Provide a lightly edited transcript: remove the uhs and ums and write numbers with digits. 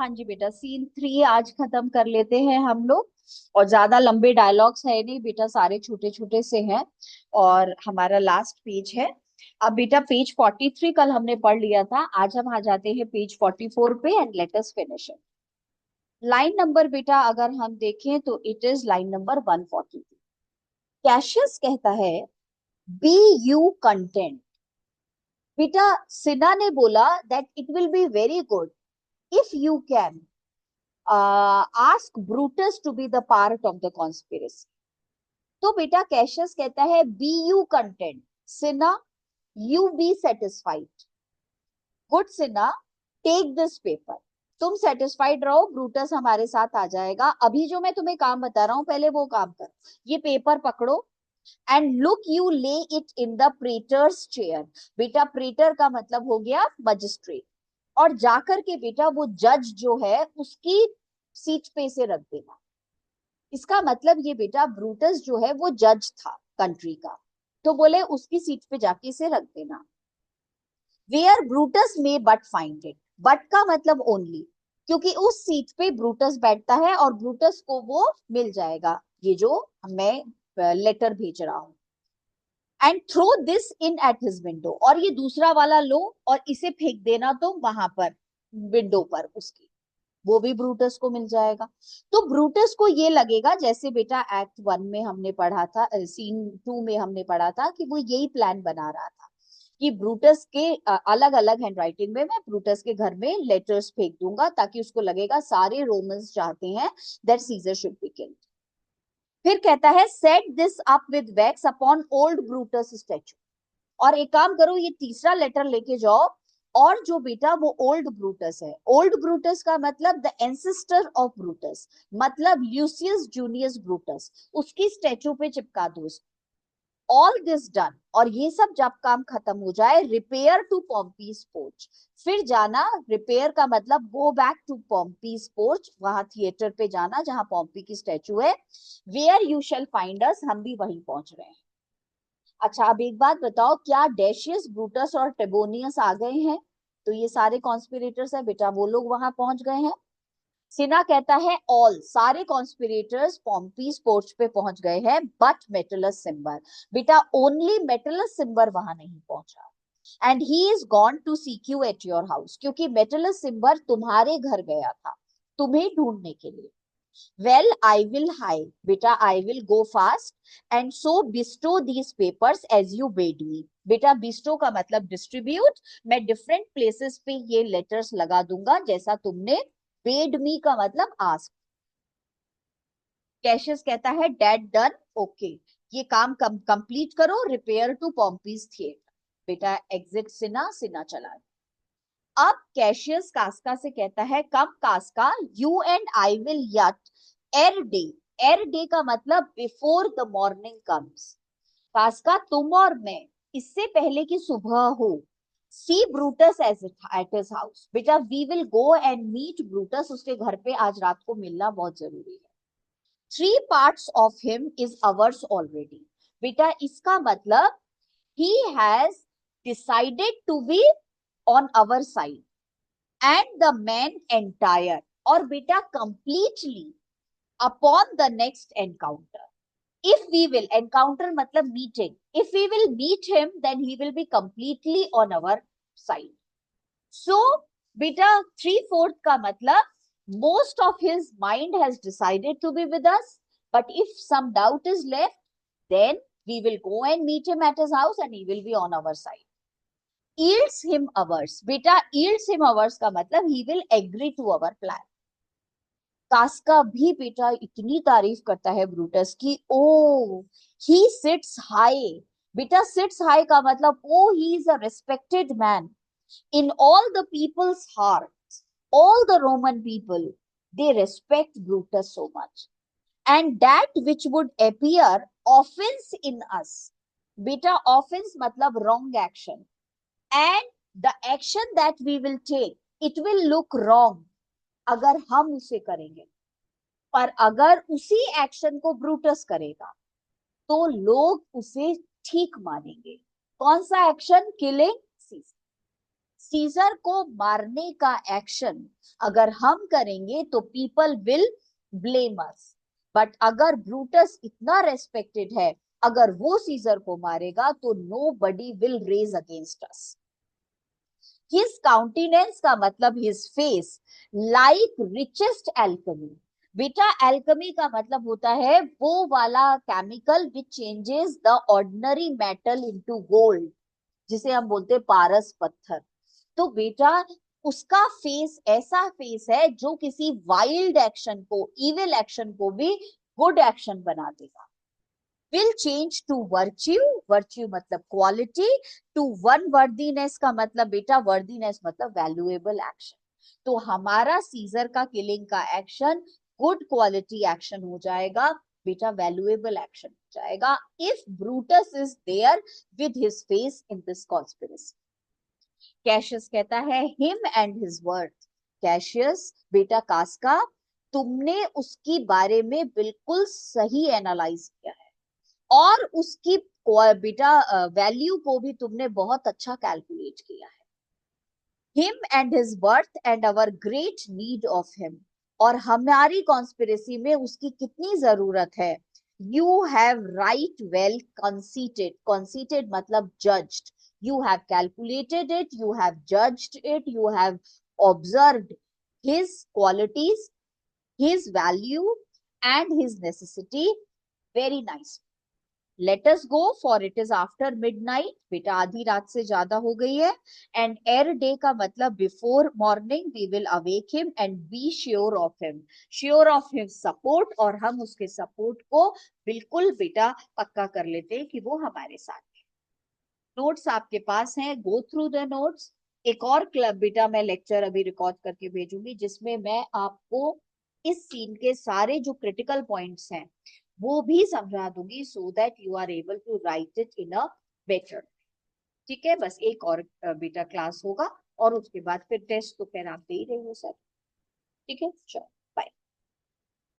हाँ जी बेटा, सीन 3 आज खत्म कर लेते हैं हम लोग। और ज्यादा लंबे डायलॉग्स है नहीं बेटा, सारे छोटे छोटे से हैं। और हमारा लास्ट पेज है। अब बेटा पेज 43 कल हमने पढ़ लिया था, आज हम आ जाते हैं पेज 44 पे and let us finish it. Line number बेटा अगर हम देखें तो it is line number 142। Cassius कहता है, बी यू कंटेंट। बेटा सिन्हा ने बोला that it will be very good if you can ask Brutus to be the part of the conspiracy. तो बेटा कैशियस कहता है be you content Cinna, you be satisfied. Good Cinna, take this paper. तुम satisfied रहो, Brutus हमारे साथ आ जाएगा। अभी जो मैं तुम्हें काम बता रहा हूं पहले वो काम करो। ये पेपर पकड़ो एंड लुक यू ले इट इन द प्रेटर्स चेयर। बेटा प्रेटर का मतलब हो गया मजिस्ट्रेट। और जाकर के बेटा वो जज जो है उसकी सीट पे से रख देना। इसका मतलब ये बेटा ब्रूटस जो है वो जज था कंट्री का, तो बोले उसकी सीट पे जाके इसे रख देना। वेयर ब्रूटस में बट फाइंड इट। बट का मतलब ओनली, क्योंकि उस सीट पे ब्रूटस बैठता है और ब्रूटस को वो मिल जाएगा, ये जो मैं लेटर भेज रहा हूं। And throw this in at his window, और ये दूसरा वाला लो और इसे फेंक देना तुम वहां पर विंडो पर उसकी, वो भी ब्रूटस को मिल जाएगा। तो ब्रूटस को ये लगेगा जैसे बेटा एक्ट 1 में हमने पढ़ा था, सीन 2 में हमने पढ़ा था कि वो यही प्लान बना रहा था कि ब्रूटस के अलग अलग हैंडराइटिंग में मैं ब्रूटस के घर में लेटर्स फेंक दूंगा ताकि उसको लगेगा सारे रोमन्स चाहते हैं that Caesar should be killed. फिर कहता है set this up with wax upon old Brutus statue. और एक काम करो, ये तीसरा लेटर लेके जाओ और जो बेटा वो ओल्ड ब्रूटस है, ओल्ड ब्रूटस का मतलब द एंसेस्टर ऑफ ब्रूटस, मतलब ल्यूसियस जूनियस ब्रूटस, उसकी स्टैचू पे चिपका दो। ऑल दिस डन, और ये सब जब काम खत्म हो जाए, रिपेयर टू पॉम्पीज पोर्च। फिर जाना, रिपेयर का मतलब go back to Pompey's porch, वहां थिएटर पे जाना जहां पॉम्पी की स्टैचू है। Where you shall find us, हम भी वहीं पहुंच रहे हैं। अच्छा अब एक बात बताओ, क्या डेशियस ब्रूटस और टेबोनियस आ गए हैं? तो ये सारे कॉन्स्पिरेटर्स है बेटा, वो लोग वहां पहुंच गए हैं। सिन्हा कहता है ऑल, सारे कॉन्स्पिरेटर्स पॉम्पीज पोर्च पे पहुंच गए हैं बट मेटलस सिम्बर। बेटा ओनली मेटलस सिम्बर वहां नहीं पहुंचा। And he is gone to seek you at your house, क्योंकि मेटलस सिम्बर तुम्हारे घर गया था तुम्हें ढूंढने के लिए। Well, I will hide. Beta, I will go fast and so bestow these papers as you bade me. बेटा bestow का मतलब distribute, मैं different places पे ये letters लगा दूंगा जैसा तुमने, bade me का मतलब ask। कैशियस कहता है डेड डन, ओके, ये काम कंप्लीट करो, रिपेयर टू पॉम्पीज थिएटर। बेटा एग्जिट सिन्हा, सिन्हा चला। अब कैशियस कास्का से कहता है come Casca, you and I will yet ere day. Ere day का मतलब before the morning comes. Casca तुम और मैं इससे पहले कि सुबह हो, see Brutus as at his house. बेटा we will go and meet Brutus, उसके घर पे आज रात को मिलना बहुत जरूरी है। 3 parts of him is ours already। बेटा इसका मतलब he has decided to be on our side and the man entire, और बेटा completely upon the next encounter। If we will encounter मतलब meeting, if we will meet him then he will be completely on our side। So बेटा 3/4 का मतलब most of his mind has decided to be with us, but if some doubt is left then we will go and meet him at his house and he will be on our side। Yields him ours, बेटा yields him ours का मतलब he will agree to our plan। कास्का भी बेटा इतनी तारीफ करता है Brutus की, ओ ही सिट्स हाई। बेटा सिट्स हाई का मतलब oh he is a respected man in all the people's hearts, all the Roman people, they respect Brutus so much. And that which would appear offense in us, beta offense matlab wrong action, and the action that we will take, it will look wrong अगर हम उसे करेंगे, पर अगर उसी action को Brutus करेगा तो लोग उसे ठीक मानेंगे। कौन सा एक्शन? Killing scissor. सीजर को मारने का एक्शन अगर हम करेंगे तो people will blame us, but अगर ब्रूटस इतना रेस्पेक्टेड है, अगर वो सीजर को मारेगा तो nobody will raise against us. His countenance का मतलब his face like richest alchemy. बेटा एल्कमी का मतलब होता है वो वाला chemical which changes the ordinary metal into gold, जिसे हम बोलते हैं पारस पत्थर। तो बेटा उसका फेस ऐसा फेस है जो किसी वाइल्ड एक्शन को, इविल एक्शन को भी गुड एक्शन बना देगा। Will change to virtue, virtue मतलब क्वालिटी, टू वन वर्दीनेस का मतलब बेटा वर्दीनेस मतलब वैल्यूएबल एक्शन। तो हमारा सीजर का किलिंग का एक्शन गुड क्वालिटी एक्शन हो जाएगा बेटा, वैल्यूएबल एक्शन हो जाएगा if Brutus is there with his face in this conspiracy. Cassius कहता है him and his worth. Cassius बेटा कास्का, तुमने उसकी बारे में बिल्कुल सही एनालाइज किया है और उसकी बेटा वैल्यू को भी तुमने बहुत अच्छा कैलकुलेट किया है। Him and his birth and our great need of him, और हमारी कॉन्स्पिरेसी में उसकी कितनी जरूरत है। You have right well conceited, conceited मतलब judged, you have calculated it, you have judged it, you have observed his qualities, his value and his necessity very nice. Let us go for it is after midnight, बेटा आधी रात से ज्यादा हो गई है। and air day का मतलब before morning we will awake him and be sure of him, sure of his support, और हम उसके सपोर्ट को बिल्कुल बेटा पक्का कर लेते हैं कि वो हमारे साथ। नोट्स आपके पास हैं, गो थ्रू द नोट्स। एक और क्लब बेटा मैं लेक्चर अभी रिकॉर्ड करके भेजूंगी जिसमें मैं आपको इस सीन के सारे जो क्रिटिकल पॉइंट्स हैं वो भी समझा दूंगी so that you are able to write it in a better. ठीक है, बस एक और बेटा क्लास होगा और उसके बाद फिर टेस्ट तो फिर आप दे ही रहे हो सर। ठीक है, चलो।